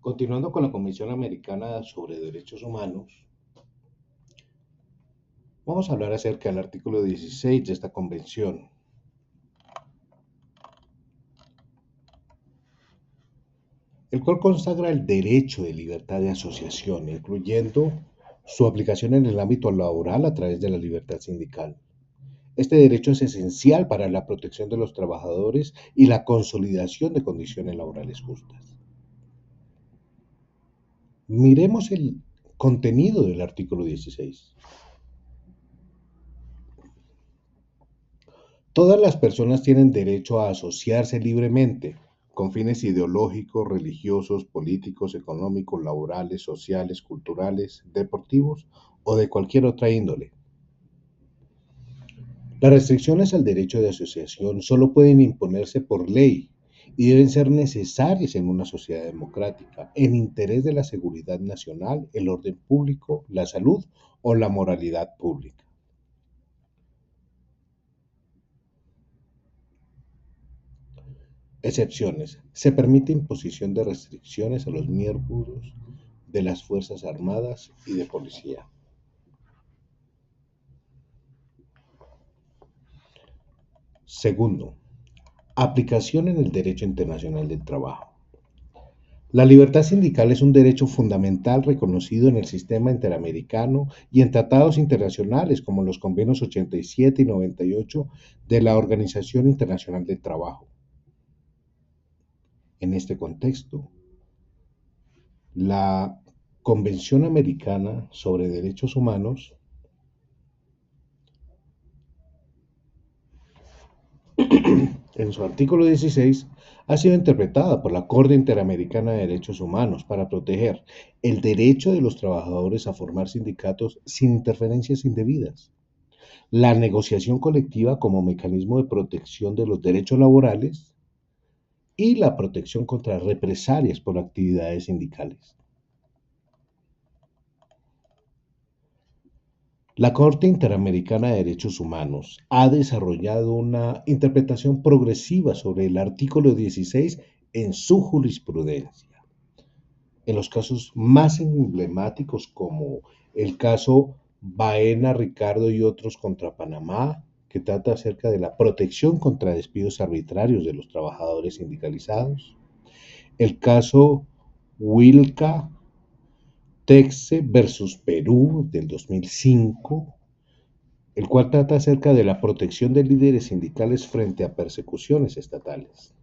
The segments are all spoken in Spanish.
Continuando con la Convención Americana sobre Derechos Humanos, vamos a hablar acerca del artículo 16 de esta convención, el cual consagra el derecho de libertad de asociación, incluyendo su aplicación en el ámbito laboral a través de la libertad sindical. Este derecho es esencial para la protección de los trabajadores y la consolidación de condiciones laborales justas. Miremos el contenido del artículo 16. Todas las personas tienen derecho a asociarse libremente con fines ideológicos, religiosos, políticos, económicos, laborales, sociales, culturales, deportivos o de cualquier otra índole. Las restricciones al derecho de asociación solo pueden imponerse por ley y deben ser necesarias en una sociedad democrática, en interés de la seguridad nacional, el orden público, la salud o la moralidad pública. Excepciones. Se permite imposición de restricciones a los miembros de las Fuerzas Armadas y de Policía. Segundo, aplicación en el derecho internacional del trabajo. La libertad sindical es un derecho fundamental reconocido en el sistema interamericano y en tratados internacionales como los convenios 87 y 98 de la Organización Internacional del Trabajo. En este contexto, la Convención Americana sobre Derechos Humanos en su artículo 16 ha sido interpretada por la Corte Interamericana de Derechos Humanos para proteger el derecho de los trabajadores a formar sindicatos sin interferencias indebidas, la negociación colectiva como mecanismo de protección de los derechos laborales y la protección contra represalias por actividades sindicales. La Corte Interamericana de Derechos Humanos ha desarrollado una interpretación progresiva sobre el artículo 16 en su jurisprudencia. En los casos más emblemáticos como el caso Baena, Ricardo y otros contra Panamá, que trata acerca de la protección contra despidos arbitrarios de los trabajadores sindicalizados, el caso Wilca Texe versus Perú del 2005, el cual trata acerca de la protección de líderes sindicales frente a persecuciones estatales.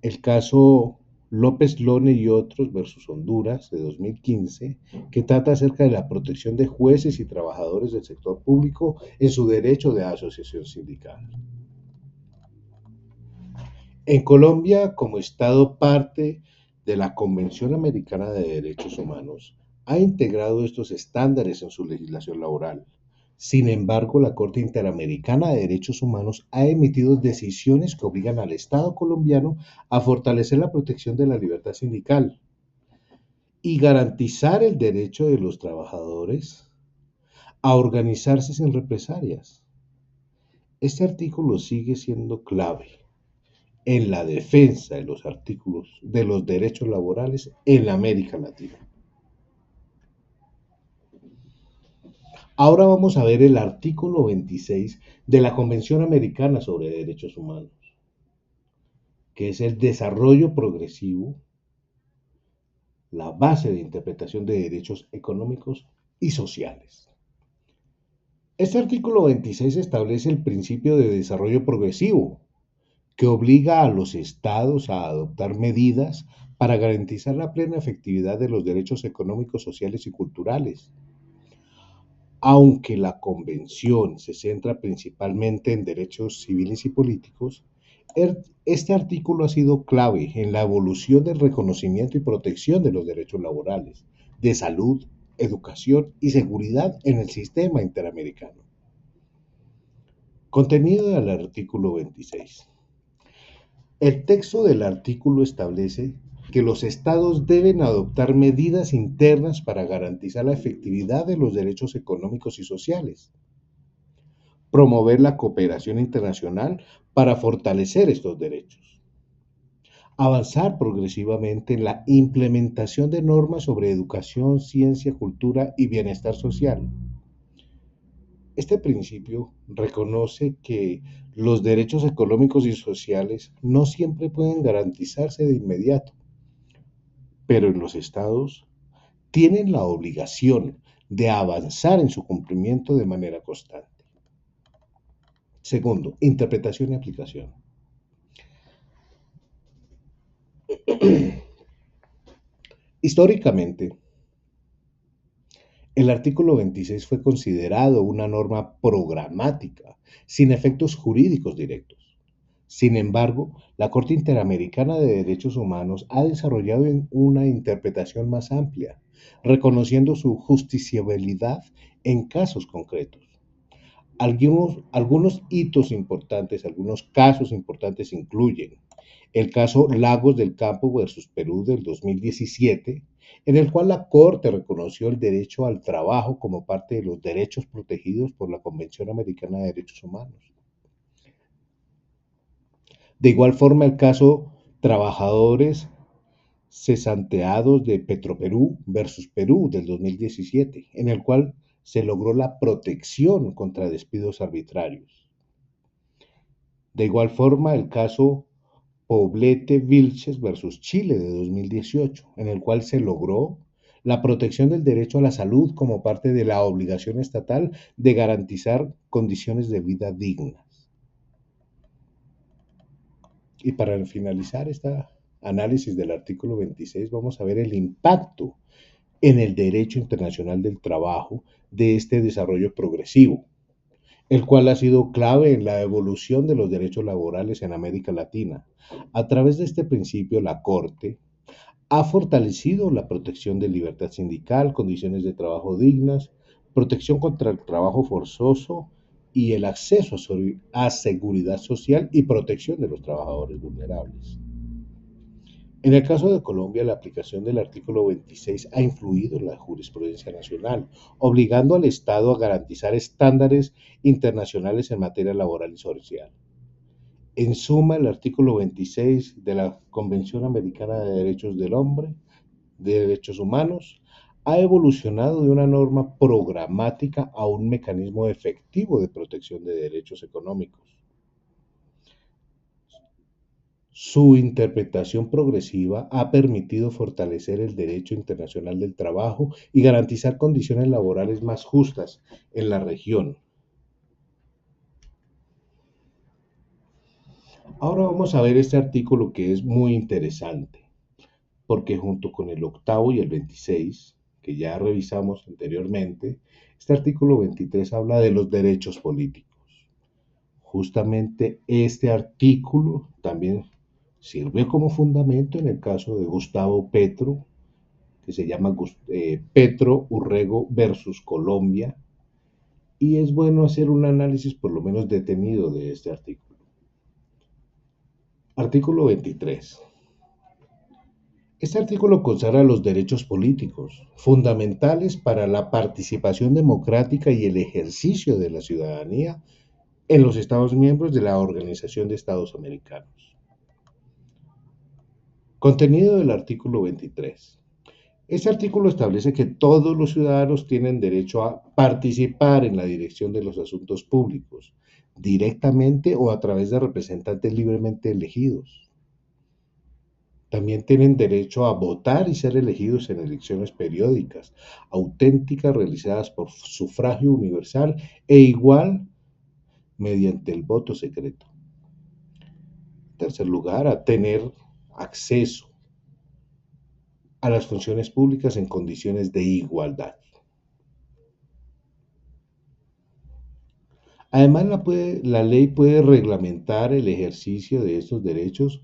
El caso López Lone y otros versus Honduras de 2015, que trata acerca de la protección de jueces y trabajadores del sector público en su derecho de asociación sindical. En Colombia, como Estado parte de la Convención Americana de Derechos Humanos, ha integrado estos estándares en su legislación laboral. Sin embargo, la Corte Interamericana de Derechos Humanos ha emitido decisiones que obligan al Estado colombiano a fortalecer la protección de la libertad sindical y garantizar el derecho de los trabajadores a organizarse sin represalias. Este artículo sigue siendo clave en la defensa de los artículos de los derechos laborales en la América Latina. Ahora vamos a ver el artículo 26 de la Convención Americana sobre Derechos Humanos, que es el desarrollo progresivo, la base de interpretación de derechos económicos y sociales. Este artículo 26 establece el principio de desarrollo progresivo, que obliga a los estados a adoptar medidas para garantizar la plena efectividad de los derechos económicos, sociales y culturales. Aunque la Convención se centra principalmente en derechos civiles y políticos, este artículo ha sido clave en la evolución del reconocimiento y protección de los derechos laborales, de salud, educación y seguridad en el sistema interamericano. Contenido del artículo 26. El texto del artículo establece que los estados deben adoptar medidas internas para garantizar la efectividad de los derechos económicos y sociales, promover la cooperación internacional para fortalecer estos derechos, Avanzar progresivamente en la implementación de normas sobre educación, ciencia, cultura y bienestar social. Este principio reconoce que los derechos económicos y sociales no siempre pueden garantizarse de inmediato, pero en los estados tienen la obligación de avanzar en su cumplimiento de manera constante. Segundo, interpretación y aplicación. Históricamente, el artículo 26 fue considerado una norma programática, sin efectos jurídicos directos. Sin embargo, la Corte Interamericana de Derechos Humanos ha desarrollado una interpretación más amplia, reconociendo su justiciabilidad en casos concretos. Algunos hitos importantes, algunos casos importantes incluyen el caso Lagos del Campo versus Perú del 2017, en el cual la Corte reconoció el derecho al trabajo como parte de los derechos protegidos por la Convención Americana de Derechos Humanos. De igual forma, el caso Trabajadores cesanteados de Petroperú versus Perú del 2017, en el cual se logró la protección contra despidos arbitrarios. De igual forma, el caso Poblete Vilches versus Chile de 2018, en el cual se logró la protección del derecho a la salud como parte de la obligación estatal de garantizar condiciones de vida dignas. Y para finalizar este análisis del artículo 26, vamos a ver el impacto en el derecho internacional del trabajo de este desarrollo progresivo, el cual ha sido clave en la evolución de los derechos laborales en América Latina. A través de este principio, la Corte ha fortalecido la protección de libertad sindical, condiciones de trabajo dignas, protección contra el trabajo forzoso y el acceso a seguridad social y protección de los trabajadores vulnerables. En el caso de Colombia, la aplicación del artículo 26 ha influido en la jurisprudencia nacional, obligando al Estado a garantizar estándares internacionales en materia laboral y social. En suma, el artículo 26 de la Convención Americana de Derechos del Hombre, de Derechos Humanos, ha evolucionado de una norma programática a un mecanismo efectivo de protección de derechos económicos. Su interpretación progresiva ha permitido fortalecer el derecho internacional del trabajo y garantizar condiciones laborales más justas en la región. Ahora vamos a ver este artículo que es muy interesante, porque junto con el octavo y el 26, que ya revisamos anteriormente, este artículo 23 habla de los derechos políticos. Justamente este artículo también sirve como fundamento en el caso de Gustavo Petro, que se llama Petro Urrego versus Colombia, y es bueno hacer un análisis por lo menos detenido de este artículo. Artículo 23. Este artículo consagra los derechos políticos, fundamentales para la participación democrática y el ejercicio de la ciudadanía en los Estados miembros de la Organización de Estados Americanos. Contenido del artículo 23. Este artículo establece que todos los ciudadanos tienen derecho a participar en la dirección de los asuntos públicos, directamente o a través de representantes libremente elegidos. También tienen derecho a votar y ser elegidos en elecciones periódicas, auténticas, realizadas por sufragio universal e igual mediante el voto secreto. En tercer lugar, a tener acceso a las funciones públicas en condiciones de igualdad. Además, la ley puede reglamentar el ejercicio de estos derechos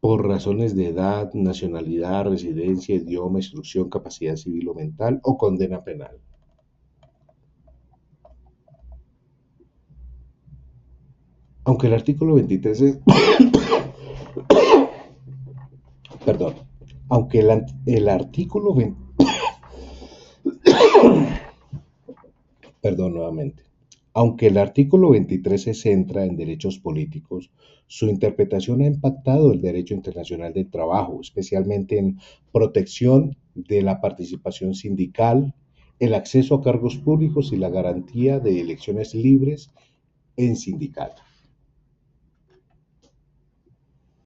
por razones de edad, nacionalidad, residencia, idioma, instrucción, capacidad civil o mental o condena penal. Aunque el artículo 23 es, perdón, aunque el artículo 20, perdón nuevamente, Aunque el artículo 23 se centra en derechos políticos, su interpretación ha impactado el derecho internacional del trabajo, especialmente en protección de la participación sindical, el acceso a cargos públicos y la garantía de elecciones libres en sindicato.